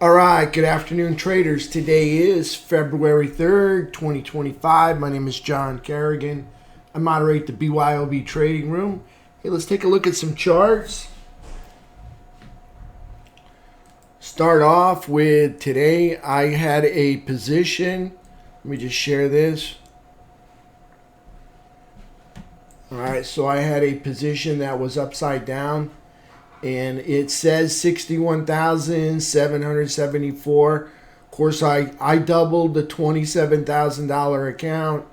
All right, good afternoon, traders. Today is February 3rd, 2025. My name is John Kerrigan. I moderate the BYOB Trading Room. Hey, let's take a look at some charts. Start off with today, I had a position. Let me just share this. All right, so I had a position that was upside down. And it says 61,774. Of course, I doubled the $27,000 account,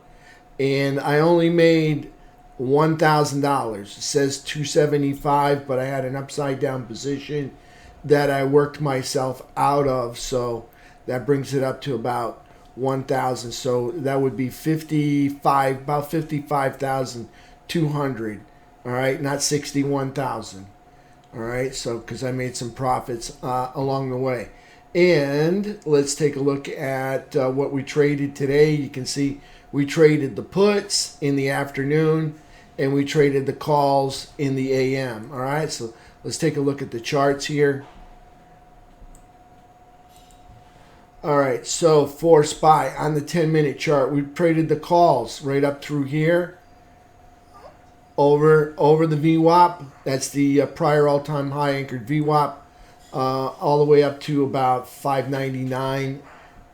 and I only made $1,000. It says 275, but I had an upside down position that I worked myself out of, so that brings it up to about 1,000. So that would be about 55,200. All right, not 61,000. All right, so because I made some profits along the way. And let's take a look at what we traded today. You can see we traded the puts in the afternoon and we traded the calls in the AM. All right, so let's take a look at the charts here. All right, so for SPY on the 10-minute chart, we traded the calls right up through here. Over the VWAP, that's the prior all-time high anchored VWAP, all the way up to about 599,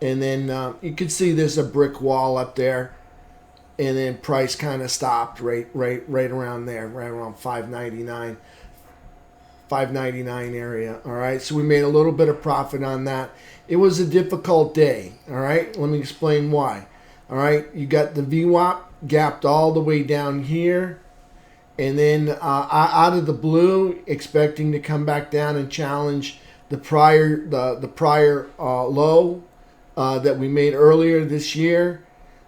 and then you can see there's a brick wall up there, and then price kind of stopped right around there, right around 599 area. All right, so we made a little bit of profit on that. It was a difficult day. All right, let me explain why. All right, you got the VWAP gapped all the way down here. And then out of the blue, expecting to come back down and challenge the prior low that we made earlier this year.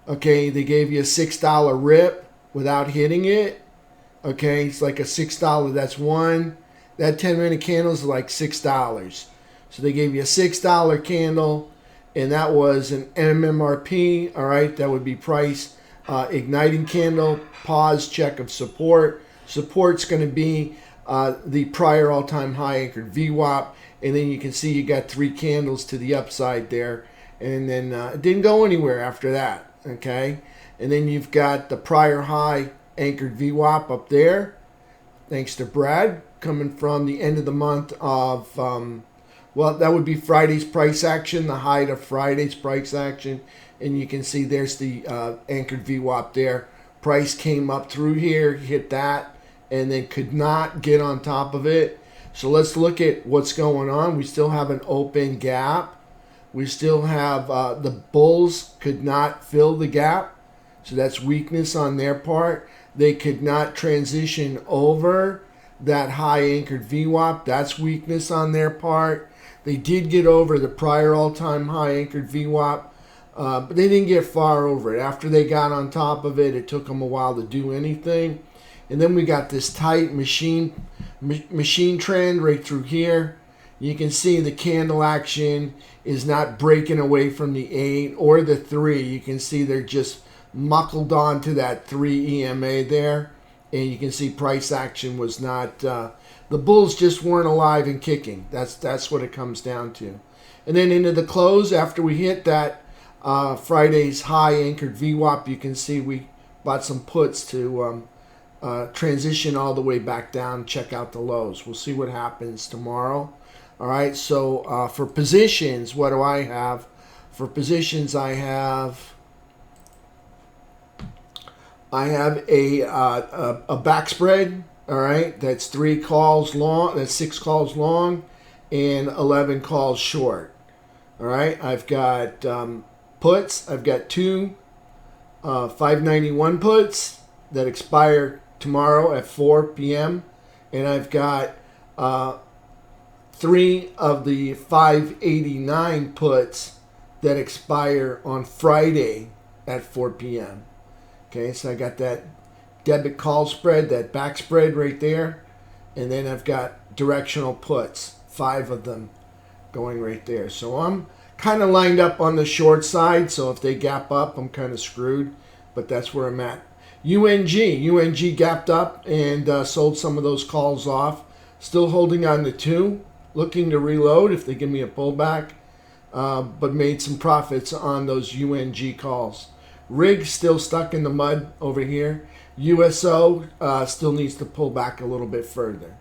Okay, they gave you a $6 rip without hitting it. Okay, it's like a $6. That's one. That 10-minute candle is like $6. So they gave you a $6 candle, and that was an MMRP. All right, that would be price. Igniting candle, pause, check of support. Support's going to be the prior all-time high anchored VWAP, and then you can see you got 3 candles to the upside there, and then it didn't go anywhere after that. Okay, and then you've got the prior high anchored VWAP up there, thanks to Brad, coming from the end of the month of well, that would be Friday's price action, the height of Friday's price action. And you can see there's the anchored VWAP there. Price came up through here, hit that, and then could not get on top of it. So let's look at what's going on. We still have an open gap. We still have the bulls could not fill the gap. So that's weakness on their part. They could not transition over that high anchored VWAP. That's weakness on their part. They did get over the prior all-time high anchored VWAP. But they didn't get far over it. After they got on top of it, it took them a while to do anything. And then we got this tight machine trend right through here. You can see the candle action is not breaking away from the 8 or the 3. You can see they're just muckled onto that 3 EMA there. And you can see price action was not, the bulls just weren't alive and kicking. That's what it comes down to. And then into the close, after we hit that Friday's high anchored VWAP, you can see we bought some puts to transition all the way back down, check out the lows. We'll see what happens tomorrow. All right, so for positions, what do I have? For positions, I have a back spread. All right, that's 3 calls long, that's 6 calls long, and 11 calls short. All right, I've got puts. I've got 2 591 puts that expire tomorrow at 4 p.m. And I've got 3 of the 589 puts that expire on Friday at 4 p.m. Okay, so I got that debit call spread, that back spread right there. And then I've got directional puts, 5 of them going right there. So I'm kind of lined up on the short side, so if they gap up, I'm kind of screwed, but that's where I'm at. UNG gapped up and sold some of those calls off. Still holding on to 2. looking to reload if they give me a pullback, but made some profits on those UNG calls. Rig still stuck in the mud over here. USO still needs to pull back a little bit further.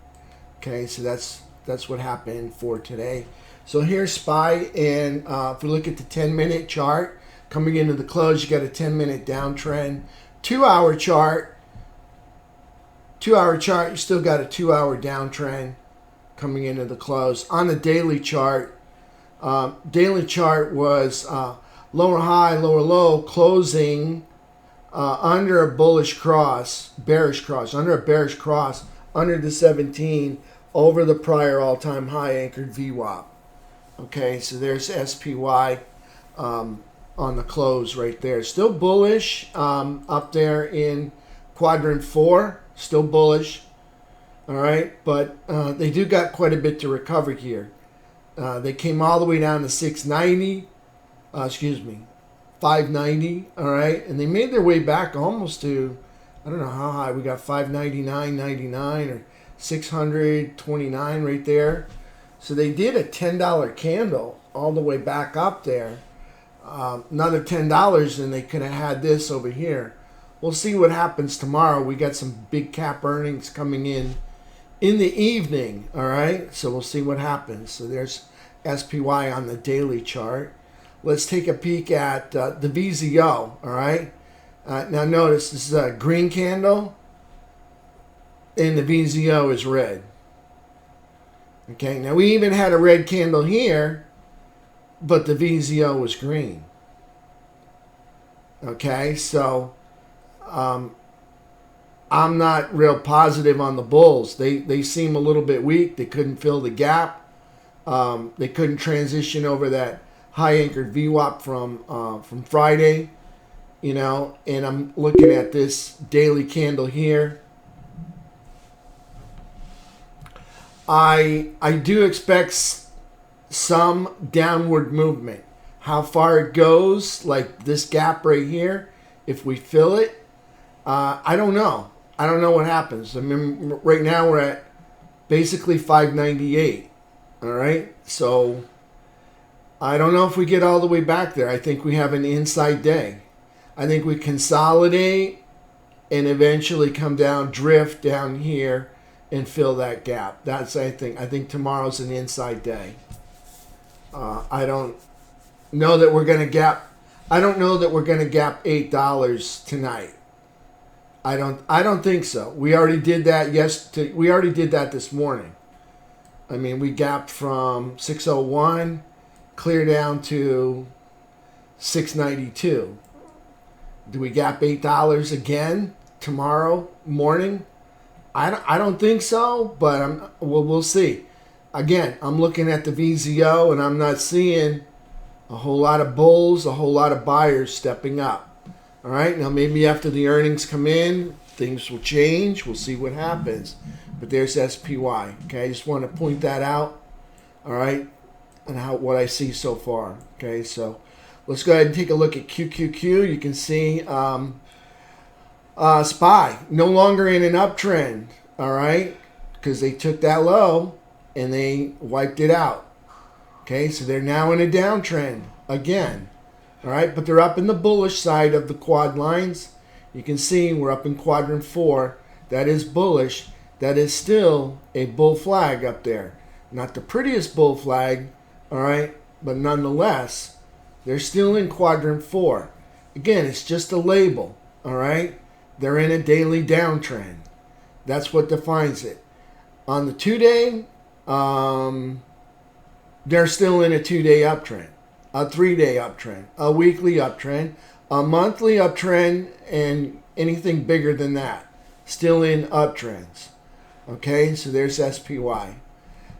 Okay, so that's what happened for today. So here's SPY, and if we look at the 10-minute chart, coming into the close, you got a 10-minute downtrend. 2-hour chart, you still got a 2-hour downtrend coming into the close. On the daily chart was lower high, lower low, closing under a bearish cross, under the 17, over the prior all-time high anchored VWAP. Okay, so there's SPY on the close right there. Still bullish up there in quadrant 4, still bullish. All right, but they do got quite a bit to recover here. They came all the way down to 690, 590, all right, and they made their way back almost to, I don't know how high, we got 599.99 or 629 right there. So they did a $10 candle all the way back up there. Another $10 and they could have had this over here. We'll see what happens tomorrow. We got some big cap earnings coming in the evening, all right? So we'll see what happens. So there's SPY on the daily chart. Let's take a peek at the VZO, all right? Now notice this is a green candle and the VZO is red. Okay, now we even had a red candle here, but the VZO was green. Okay, so I'm not real positive on the bulls. They seem a little bit weak. They couldn't fill the gap. They couldn't transition over that high anchored VWAP from Friday, you know. And I'm looking at this daily candle here. I do expect some downward movement. How far it goes, like this gap right here, if we fill it, I don't know. I don't know what happens. I mean, right now we're at basically 598. All right, so I don't know if we get all the way back there. I think we have an inside day. I think we consolidate and eventually come down, drift down here, and fill that gap. That's I think tomorrow's an inside day. I don't know that we're going to gap. I don't know that we're going to gap $8 tonight. I don't think so. We already did that we already did that this morning. I mean, we gapped from 601 clear down to 692. Do we gap $8 again tomorrow morning? I don't think so, but we'll see. Again, I'm looking at the VZO and I'm not seeing a whole lot of bulls, a whole lot of buyers stepping up. All right, now maybe after the earnings come in, things will change. We'll see what happens. But there's SPY. Okay, I just want to point that out. All right, and what I see so far. Okay, so let's go ahead and take a look at QQQ. You can see SPY no longer in an uptrend. All right, because they took that low and they wiped it out. Okay, so they're now in a downtrend again. All right, but they're up in the bullish side of the quad lines. You can see we're up in quadrant 4. That is bullish. That is still a bull flag up there. Not the prettiest bull flag, all right, but nonetheless, they're still in quadrant 4. Again, it's just a label, all right? They're in a daily downtrend. That's what defines it. On the 2-day, they're still in a 2-day uptrend, a 3-day uptrend, a weekly uptrend, a monthly uptrend, and anything bigger than that. Still in uptrends. Okay, so there's SPY. All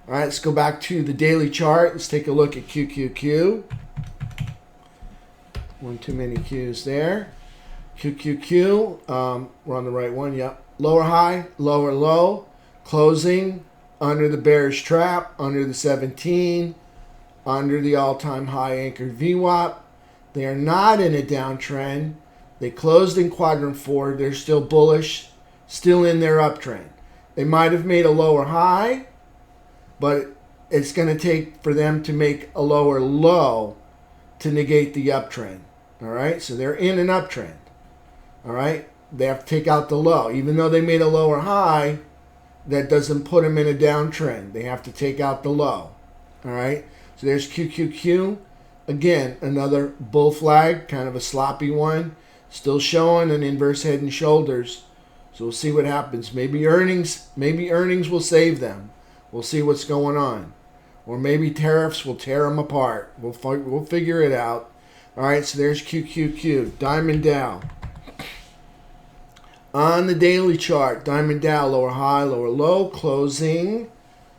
right, let's go back to the daily chart. Let's take a look at QQQ. One too many Qs there. QQQ, we're on the right one, yep. Lower high, lower low, closing under the bearish trap, under the 17, under the all-time high anchored VWAP. They are not in a downtrend. They closed in quadrant 4. They're still bullish, still in their uptrend. They might have made a lower high, but it's going to take for them to make a lower low to negate the uptrend. All right, so they're in an uptrend. All right, they have to take out the low. Even though they made a lower high, that doesn't put them in a downtrend. They have to take out the low. All right, so there's QQQ. Again, another bull flag, kind of a sloppy one. Still showing an inverse head and shoulders. So we'll see what happens. Maybe earnings will save them. We'll see what's going on. Or maybe tariffs will tear them apart. We'll figure it out. All right, so there's QQQ. Diamond Dow. On the daily chart, Diamond Dow, lower high, lower low, closing,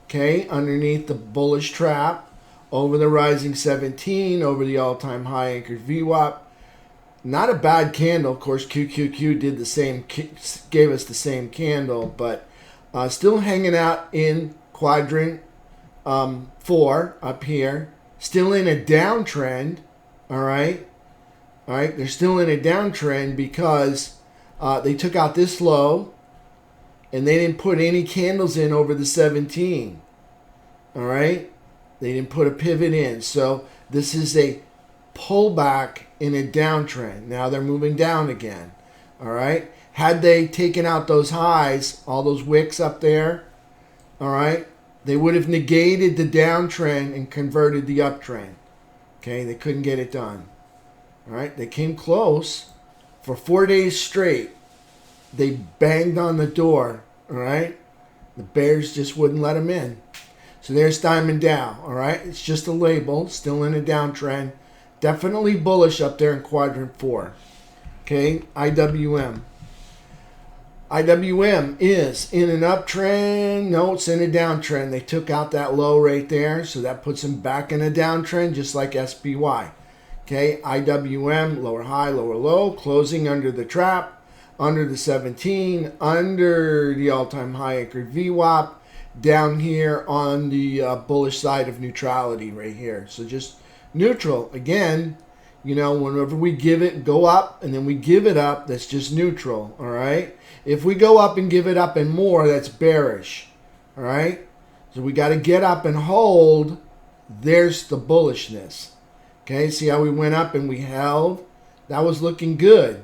okay, underneath the bullish trap, over the rising 17, over the all-time high anchored VWAP. Not a bad candle. Of course, QQQ did the same, gave us the same candle, but still hanging out in quadrant 4 up here. Still in a downtrend, all right? All right, they're still in a downtrend because they took out this low, and they didn't put any candles in over the 17. All right? They didn't put a pivot in. So this is a pullback in a downtrend. Now they're moving down again. All right? Had they taken out those highs, all those wicks up there, all right, they would have negated the downtrend and converted the uptrend. Okay? They couldn't get it done. All right? They came close. For 4 days straight, they banged on the door, all right? The bears just wouldn't let them in. So there's Diamond Dow, all right? It's just a label, still in a downtrend. Definitely bullish up there in quadrant 4. Okay, IWM. IWM is in an uptrend. No, it's in a downtrend. They took out that low right there, so that puts them back in a downtrend, just like SPY. Okay, IWM, lower high, lower low, closing under the trap, under the 17, under the all-time high anchored VWAP, down here on the bullish side of neutrality right here. So just neutral. Again, you know, whenever we give it, go up, and then we give it up, that's just neutral, all right? If we go up and give it up and more, that's bearish, all right? So we got to get up and hold. There's the bullishness. Okay, see how we went up and we held? That was looking good.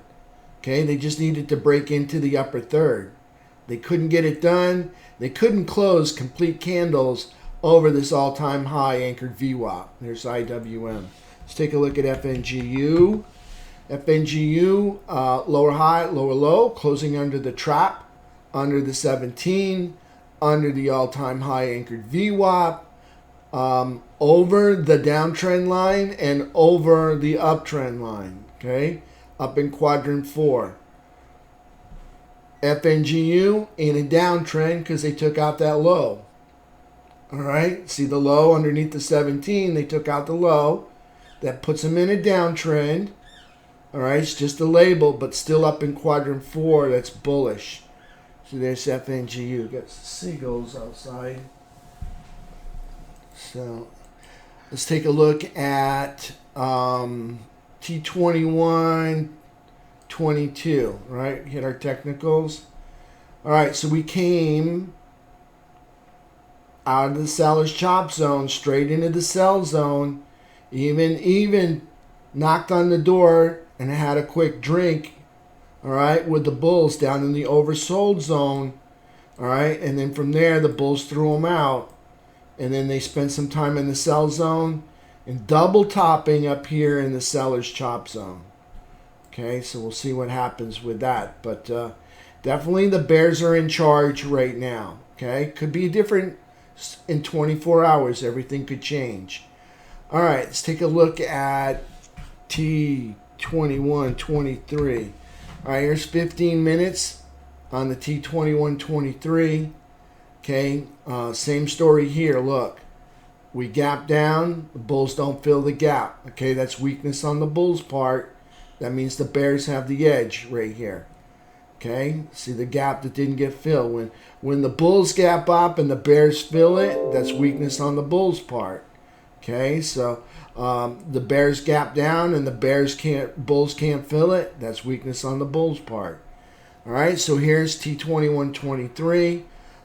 Okay, they just needed to break into the upper third. They couldn't get it done. They couldn't close complete candles over this all-time high anchored VWAP. There's IWM. Let's take a look at FNGU. FNGU, lower high, lower low, closing under the trap, under the 17, under the all-time high anchored VWAP. Over the downtrend line and over the uptrend line, okay? Up in quadrant 4. FNGU in a downtrend because they took out that low. All right, see the low underneath the 17, they took out the low. That puts them in a downtrend. All right, it's just a label, but still up in quadrant 4, that's bullish. So there's FNGU. Got seagulls outside. So let's take a look at T21, 22, right? Hit our technicals. All right, so we came out of the seller's chop zone, straight into the sell zone, even knocked on the door and had a quick drink, all right, with the bulls down in the oversold zone, all right? And then from there, the bulls threw them out. And then they spent some time in the sell zone and double topping up here in the seller's chop zone. Okay, so we'll see what happens with that. But definitely the bears are in charge right now. Okay, could be different in 24 hours. Everything could change. All right, let's take a look at T21, 23. All right, here's 15 minutes on the T21, 23. Okay, same story here. Look, we gap down. The bulls don't fill the gap. Okay, that's weakness on the bulls' part. That means the bears have the edge right here. Okay, see the gap that didn't get filled. When the bulls gap up and the bears fill it, that's weakness on the bulls' part. Okay, so the bears gap down and the bulls can't fill it. That's weakness on the bulls' part. All right, so here's T21, 23.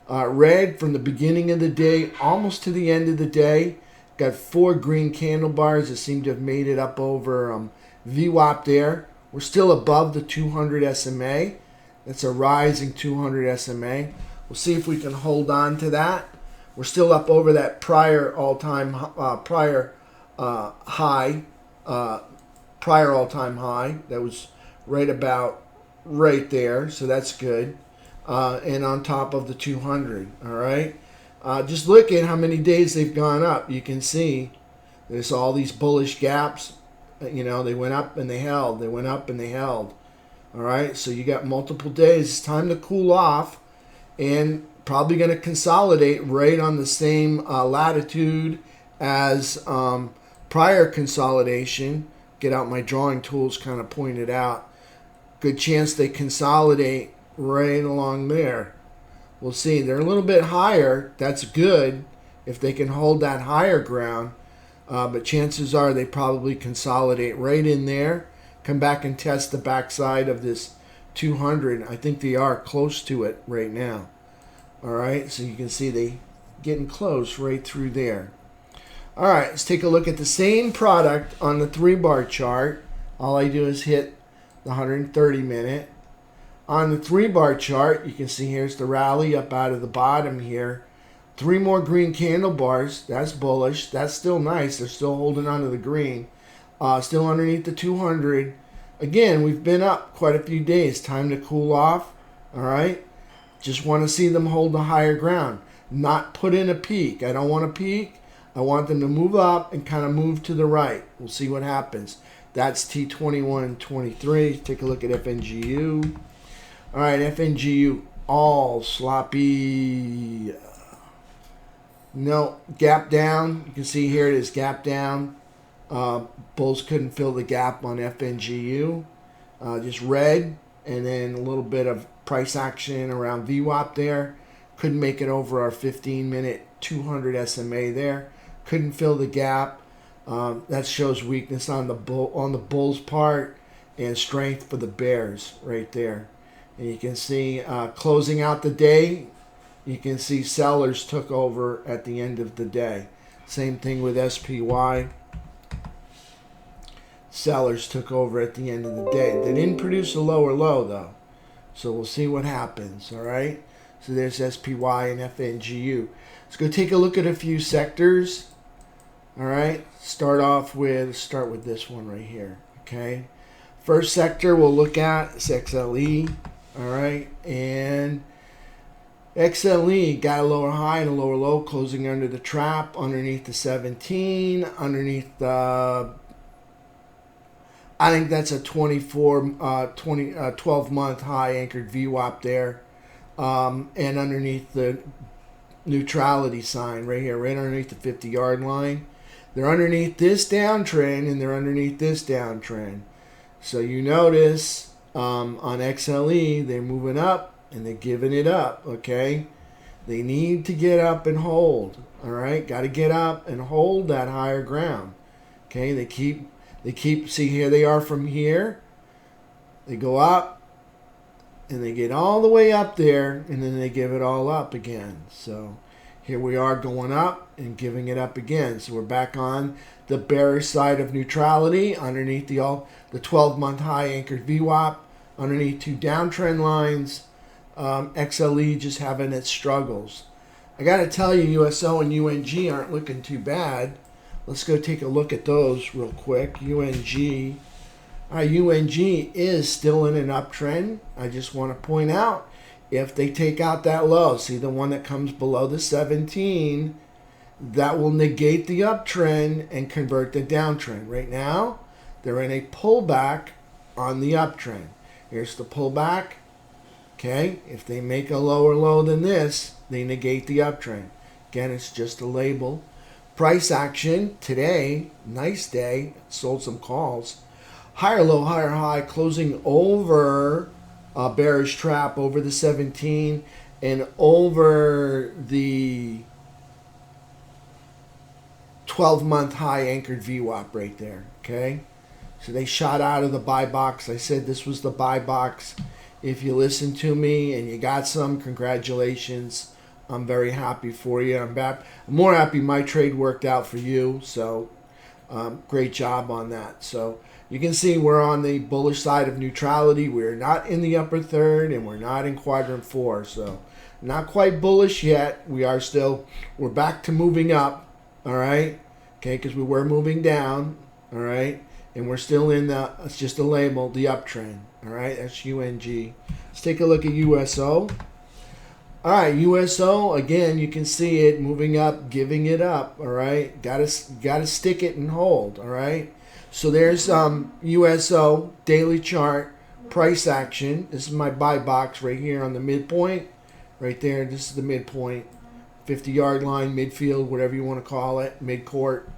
Red from the beginning of the day almost to the end of the day. Got 4 green candle bars that seem to have made it up over VWAP there. We're still above the 200 SMA. That's a rising 200 SMA. We'll see if we can hold on to that. We're still up over that prior all-time high. Prior all-time high. That was right about right there. So that's good. And on top of the 200. All right. Just look at how many days they've gone up. You can see there's all these bullish gaps. You know, they went up and they held. They went up and they held. All right, so you got multiple days. It's time to cool off and probably going to consolidate right on the same latitude as prior consolidation. Get out my drawing tools, kind of point it out. Good chance they consolidate right along there. We'll see. They're a little bit higher. That's good if they can hold that higher ground. But chances are they probably consolidate right in there. Come back and test the backside of this 200. I think they are close to it right now. All right, so you can see they getting close right through there. All right, let's take a look at the same product on the 3-bar chart. All I do is hit the 130 minute. On the 3-bar chart, you can see here's the rally up out of the bottom here. 3 more green candle bars. That's bullish. That's still nice. They're still holding on to the green. Still underneath the 200. Again, we've been up quite a few days. Time to cool off. All right. Just want to see them hold the higher ground. Not put in a peak. I don't want a peak. I want them to move up and kind of move to the right. We'll see what happens. That's T2123. Take a look at FNGU. All right, FNGU all sloppy. No, gap down. You can see here it is gap down. Bulls couldn't fill the gap on FNGU. Just red, and then a little bit of price action around VWAP there. Couldn't make it over our 15-minute 200 SMA there. Couldn't fill the gap. That shows weakness on the Bulls' part and strength for the Bears right there. And you can see closing out the day, you can see sellers took over at the end of the day. Same thing with SPY. Sellers took over at the end of the day. They didn't produce a lower low, though. So we'll see what happens, all right? So there's SPY and FNGU. Let's go take a look at a few sectors, all right? Start with this one right here, okay? First sector we'll look at is XLE, all right? And XLE got a lower high and a lower low, closing under the trap, underneath the 17, underneath the... I think that's a 12-month high anchored VWAP there. And underneath the neutrality sign right here, right underneath the 50-yard line. They're underneath this downtrend and they're underneath this downtrend. So you notice on XLE, they're moving up and they're giving it up, okay? They need to get up and hold, all right? Got to get up and hold that higher ground, okay? They keep, see here they are from here. They go up and they get all the way up there and then they give it all up again. So here we are going up and giving it up again. So we're back on the bearish side of neutrality underneath the 12-month high anchored VWAP, underneath 2 downtrend lines. XLE just having its struggles. I got to tell you, USO and UNG aren't looking too bad. Let's go take a look at those real quick. UNG. UNG is still in an uptrend. I just want to point out, if they take out that low, see the one that comes below the 17, that will negate the uptrend and convert the downtrend. Right now, they're in a pullback on the uptrend. Here's the pullback. Okay, if they make a lower low than this, they negate the uptrend. Again, it's just a label. Price action today, nice day, sold some calls. Higher low, higher high, closing over a bearish trap over the 17 and over the 12-month high anchored VWAP right there, okay? So they shot out of the buy box. I said this was the buy box. If you listen to me and you got some, congratulations. I'm very happy for you. I'm more happy my trade worked out for you. So great job on that. So you can see we're on the bullish side of neutrality. We're not in the upper third, and we're not in quadrant 4. So not quite bullish yet. We're back to moving up. All right. Okay, because we were moving down. All right. And we're still in it's just a label, the uptrend. All right. That's UNG. Let's take a look at USO. All right, USO, again, you can see it moving up, giving it up, all right? Gotta stick it and hold, all right? So there's USO, daily chart, price action. This is my buy box right here on the midpoint. Right there, this is the midpoint. 50-yard line, midfield, whatever you want to call it, midcourt.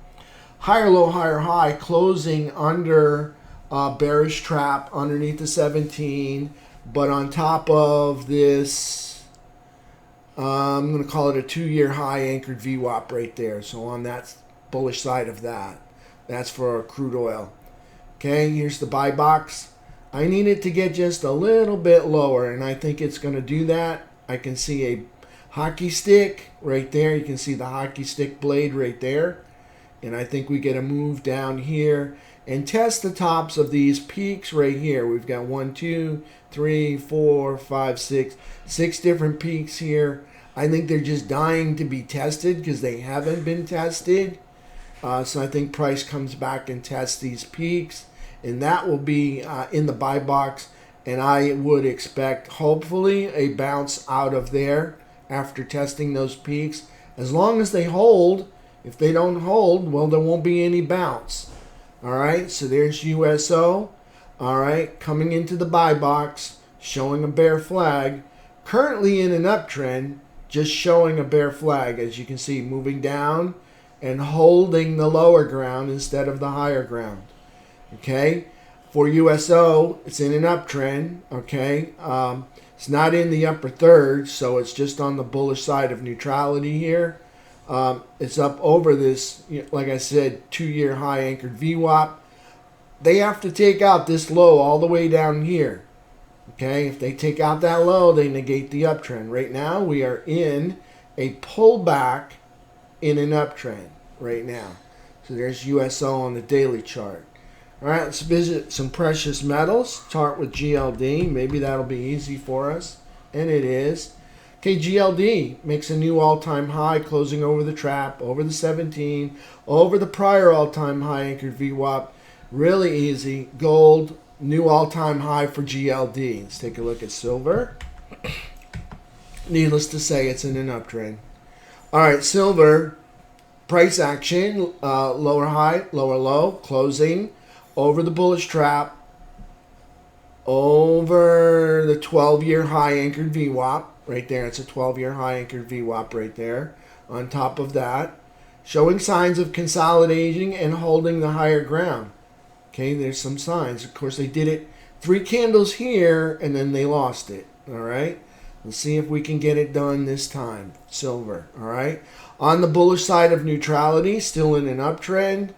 Higher low, higher high, closing under bearish trap underneath the 17, but on top of this, I'm going to call it a 2-year high anchored VWAP right there. So on that bullish side of that, that's for crude oil. Okay, here's the buy box. I need it to get just a little bit lower, and I think it's going to do that. I can see a hockey stick right there. You can see the hockey stick blade right there. And I think we get a move down here and test the tops of these peaks right here. We've got 1, 2, 3, 4, 5, 6 different peaks here. I think they're just dying to be tested because they haven't been tested. So I think price comes back and tests these peaks, and that will be in the buy box. And I would expect hopefully a bounce out of there after testing those peaks. As long as they hold. If they don't hold, well, there won't be any bounce. All right, so there's USO. All right, coming into the buy box, showing a bear flag. Currently in an uptrend, just showing a bear flag, as you can see, moving down and holding the lower ground instead of the higher ground. Okay, for USO, it's in an uptrend. Okay, it's not in the upper third, so it's just on the bullish side of neutrality here. It's up over this, like I said, 2-year high anchored VWAP. They have to take out this low all the way down here. Okay, if they take out that low, they negate the uptrend. Right now, we are in a pullback in an uptrend right now. So there's USO on the daily chart. All right, let's visit some precious metals. Start with GLD. Maybe that'll be easy for us, and it is. Okay, GLD makes a new all-time high, closing over the trap, over the 17, over the prior all-time high anchored VWAP. Really easy. Gold, new all-time high for GLD. Let's take a look at silver. Needless to say, it's in an uptrend. All right, silver, price action, lower high, lower low, closing over the bullish trap, over the 12-year high anchored VWAP. Right there, it's a 12-year high anchored VWAP right there. On top of that, showing signs of consolidating and holding the higher ground. Okay, there's some signs. Of course, they did it 3 candles here, and then they lost it. All right, let's see if we can get it done this time. Silver. All right, on the bullish side of neutrality, still in an uptrend.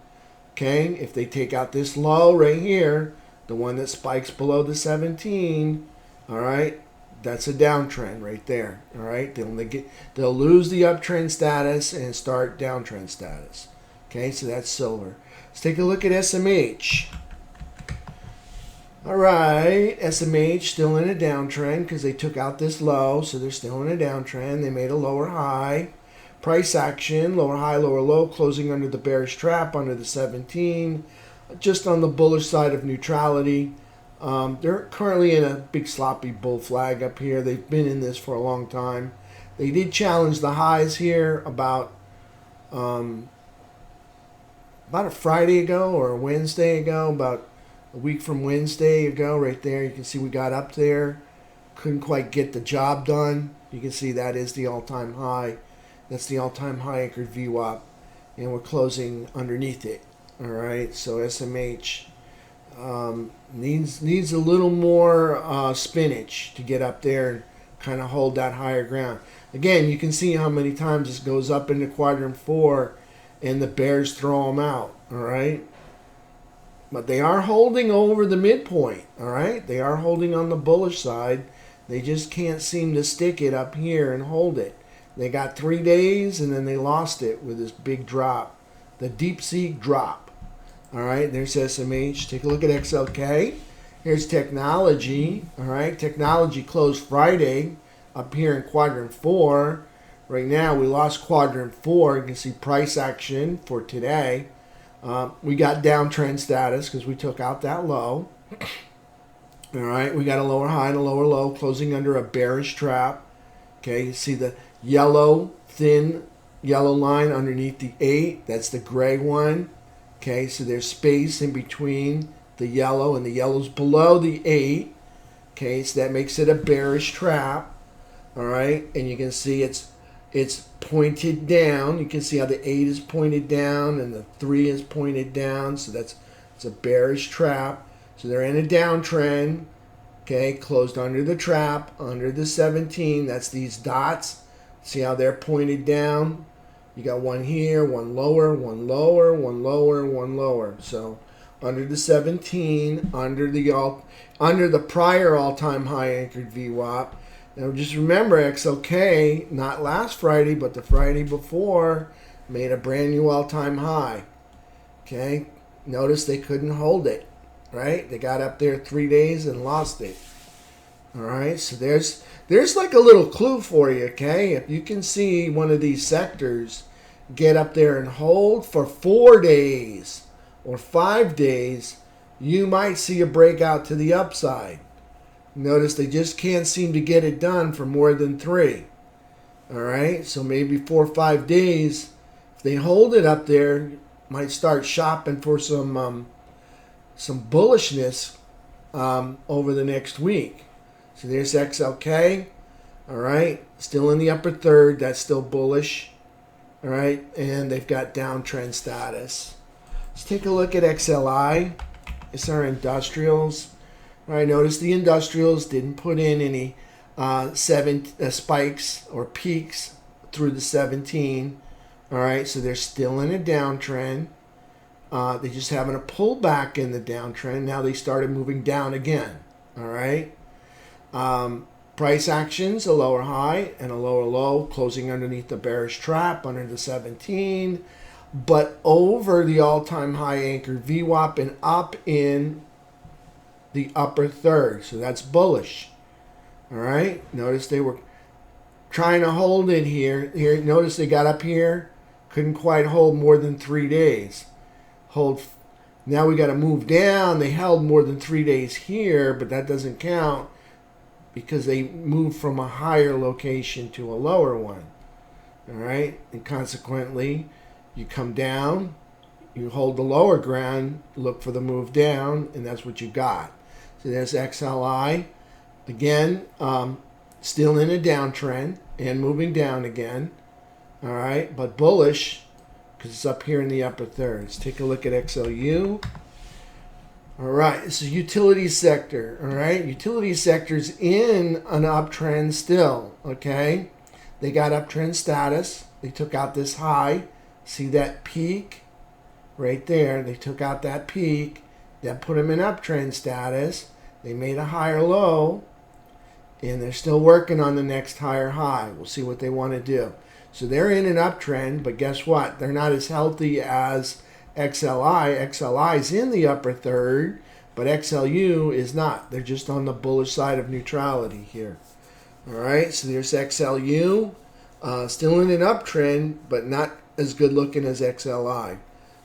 Okay, if they take out this low right here, the one that spikes below the 17, all right, that's a downtrend right there. All right, they'll lose the uptrend status and start downtrend status. Okay, so that's silver. Let's take a look at SMH. All right, SMH still in a downtrend because they took out this low, so they're still in a downtrend. They made a lower high. Price action, lower high, lower low, closing under the bearish trap under the 17, just on the bullish side of neutrality. They're currently in a big sloppy bull flag up here. They've been in this for a long time. They did challenge the highs here about a Friday ago or a Wednesday ago, about a week from Wednesday ago right there. You can see we got up there. Couldn't quite get the job done. You can see that is the all-time high. That's the all-time high anchored VWAP. And we're closing underneath it. All right, so SMH needs a little more spinach to get up there and kind of hold that higher ground. Again, you can see how many times this goes up into quadrant 4 and the bears throw them out, all right? But they are holding over the midpoint, all right? They are holding on the bullish side. They just can't seem to stick it up here and hold it. They got 3 days and then they lost it with this big drop, the deep sea drop. All right, there's SMH. Take a look at XLK. Here's technology. All right, technology closed Friday up here in quadrant 4. Right now we lost quadrant 4. You can see price action for today. We got downtrend status because we took out that low. All right, we got a lower high and a lower low closing under a bearish trap. Okay, you see the yellow, thin yellow line underneath the 8. That's the gray one. Okay, so there's space in between the yellow, and the yellow's below the 8. Okay, so that makes it a bearish trap. All right, and you can see it's pointed down. You can see how the 8 is pointed down and the 3 is pointed down. So it's a bearish trap. So they're in a downtrend. Okay, closed under the trap, under the 17. That's these dots. See how they're pointed down? You got one here, one lower, one lower, one lower, one lower. So under the 17, under the prior all-time high anchored VWAP. Now just remember, XLK, not last Friday, but the Friday before, made a brand new all-time high. Okay, notice they couldn't hold it, right? They got up there 3 days and lost it. All right, so there's like a little clue for you, okay? If you can see one of these sectors get up there and hold for 4 days or 5 days, you might see a breakout to the upside. Notice they just can't seem to get it done for more than 3. All right, so maybe 4 or 5 days, if they hold it up there, might start shopping for some bullishness over the next week. So there's XLK. All right, still in the upper third. That's still bullish. All right, and they've got downtrend status. Let's take a look at XLI. It's our industrials. All right, notice the industrials didn't put in any spikes or peaks through the 17. All right, so they're still in a downtrend. They're just having a pullback in the downtrend. Now they started moving down again. All right. Price actions, a lower high and a lower low, closing underneath the bearish trap under the 17, but over the all-time high anchored VWAP and up in the upper third. So that's bullish. All right. Notice they were trying to hold it here. Here, notice they got up here, couldn't quite hold more than 3 days. Now we got to move down. They held more than 3 days here, but that doesn't count because they moved from a higher location to a lower one. All right, and consequently, you come down, you hold the lower ground, look for the move down, and that's what you got. So there's XLI. Again, still in a downtrend and moving down again. All right, but bullish because it's up here in the upper third. Let's take a look at XLU. All right, this is utility sector. All right, utility sector's in an uptrend still. Okay, they got uptrend status. They took out this high. See that peak right there? They took out that peak. That put them in uptrend status. They made a higher low, and they're still working on the next higher high. We'll see what they want to do. So they're in an uptrend, but guess what? They're not as healthy as XLI. XLI's in the upper third, but XLU is not. They're just on the bullish side of neutrality here. All right, so there's XLU. Still in an uptrend, but not as good looking as XLI.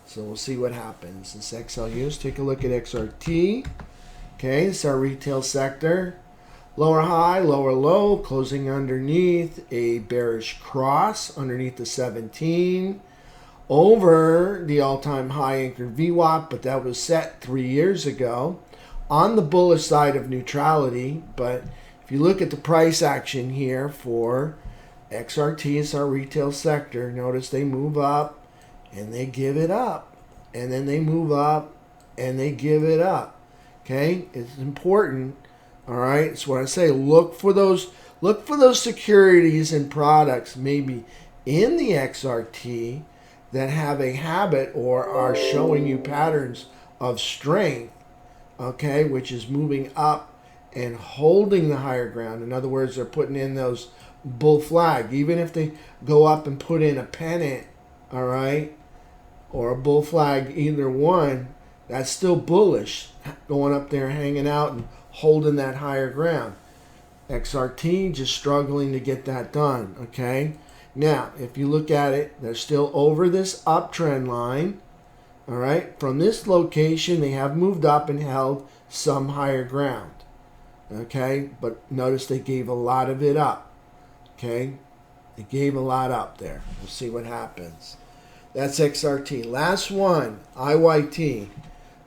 So we'll see what happens. This XLU. Let's take a look at XRT. Okay, it's our retail sector. Lower high, lower low, closing underneath a bearish cross underneath the 17. Over the all-time high anchored VWAP, but that was set 3 years ago on the bullish side of neutrality. But if you look at the price action here for XRT, it's our retail sector, notice they move up and they give it up, and then they move up and they give it up. Okay, it's important. All right, that's what I say. Look for those securities and products maybe in the XRT that have a habit or are showing you patterns of strength, okay, which is moving up and holding the higher ground. In other words, they're putting in those bull flag. Even if they go up and put in a pennant, all right, or a bull flag, either one, that's still bullish, going up there, hanging out and holding that higher ground. XRT just struggling to get that done, okay? Now, if you look at it, they're still over this uptrend line, all right? From this location, they have moved up and held some higher ground, okay? But notice they gave a lot of it up, okay? They gave a lot up there. We'll see what happens. That's XRT. Last one, IYT.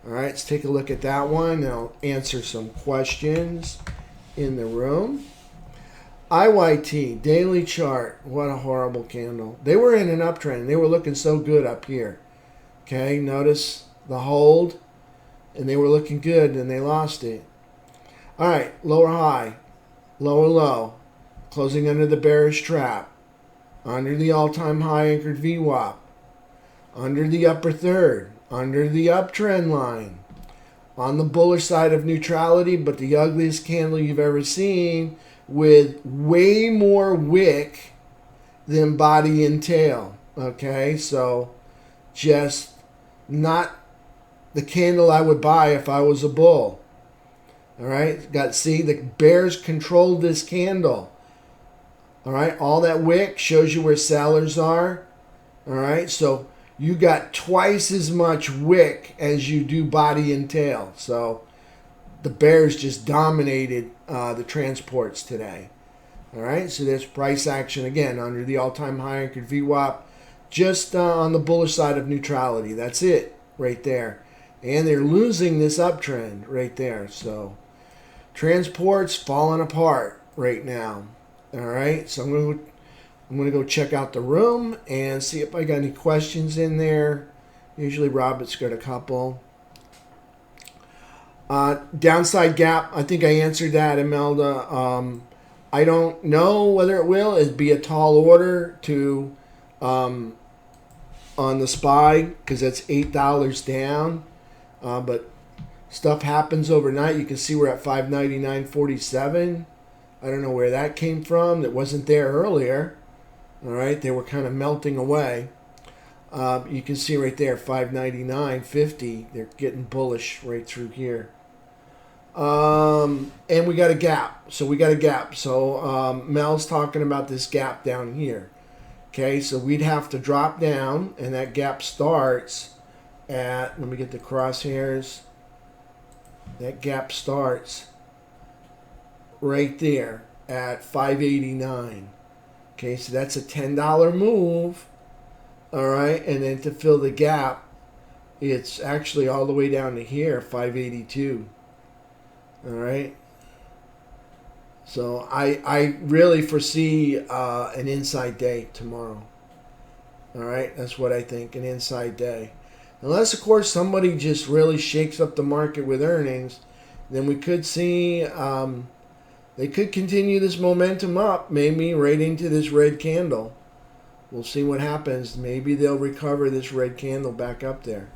All right, let's take a look at that one. I'll answer some questions in the room. IYT, daily chart. What a horrible candle. They were in an uptrend. They were looking so good up here. Okay, notice the hold. And they were looking good, and they lost it. All right, lower high, lower low. Closing under the bearish trap. Under the all-time high anchored VWAP. Under the upper third. Under the uptrend line. On the bullish side of neutrality, but the ugliest candle you've ever seen, with way more wick than body and tail. Okay, so just not the candle I would buy if I was a bull. All right, see, the bears controlled this candle. All right, all that wick shows you where sellers are. All right, so you got twice as much wick as you do body and tail. So the bears just dominated the transports today. All right, so there's price action again under the all-time high anchored VWAP, just on the bullish side of neutrality. That's it right there. And they're losing this uptrend right there. So transports falling apart right now. All right, so I'm going to go check out the room and see if I got any questions in there. Usually Robert's got a couple. Downside gap, I think I answered that, Imelda. I don't know whether it will. It'd be a tall order to on the SPY because that's $8 down. But stuff happens overnight. You can see we're at 599.47. I don't know where that came from. That wasn't there earlier. All right, they were kind of melting away. You can see right there, 599.50. They're getting bullish right through here. And we got a gap. So we got a gap. So Mel's talking about this gap down here. Okay, so we'd have to drop down, and that gap starts at, let me get the crosshairs. That gap starts right there at 589. Okay, so that's a $10 move. All right, and then to fill the gap, it's actually all the way down to here, 582. All right. So I really foresee an inside day tomorrow. All right, that's what I think, an inside day. Unless, of course, somebody just really shakes up the market with earnings, then we could see they could continue this momentum up, maybe right into this red candle. We'll see what happens. Maybe they'll recover this red candle back up there.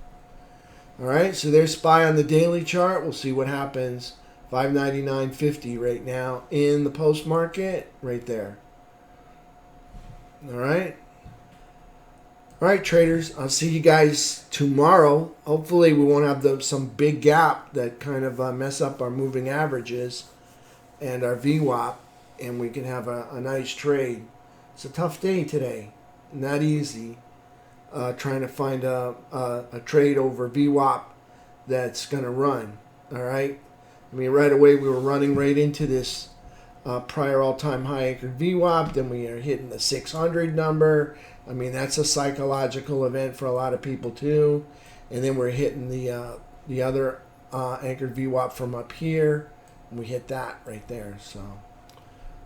All right, so there's SPY on the daily chart. We'll see what happens. 599.50 right now in the post market, right there. All right. All right, traders. I'll see you guys tomorrow. Hopefully, we won't have some big gap that kind of mess up our moving averages and our VWAP, and we can have a nice trade. It's a tough day today. Not easy trying to find a trade over VWAP that's going to run. All right. I mean, right away we were running right into this prior all-time high anchored VWAP. Then we are hitting the 600 number. I mean, that's a psychological event for a lot of people too. And then we're hitting the other anchored VWAP from up here. And we hit that right there. So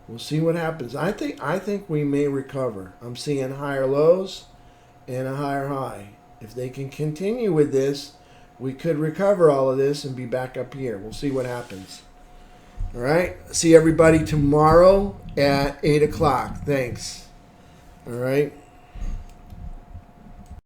we'll see what happens. I think we may recover. I'm seeing higher lows and a higher high. If they can continue with this, we could recover all of this and be back up here. We'll see what happens. All right. See everybody tomorrow at 8 o'clock. Thanks. All right.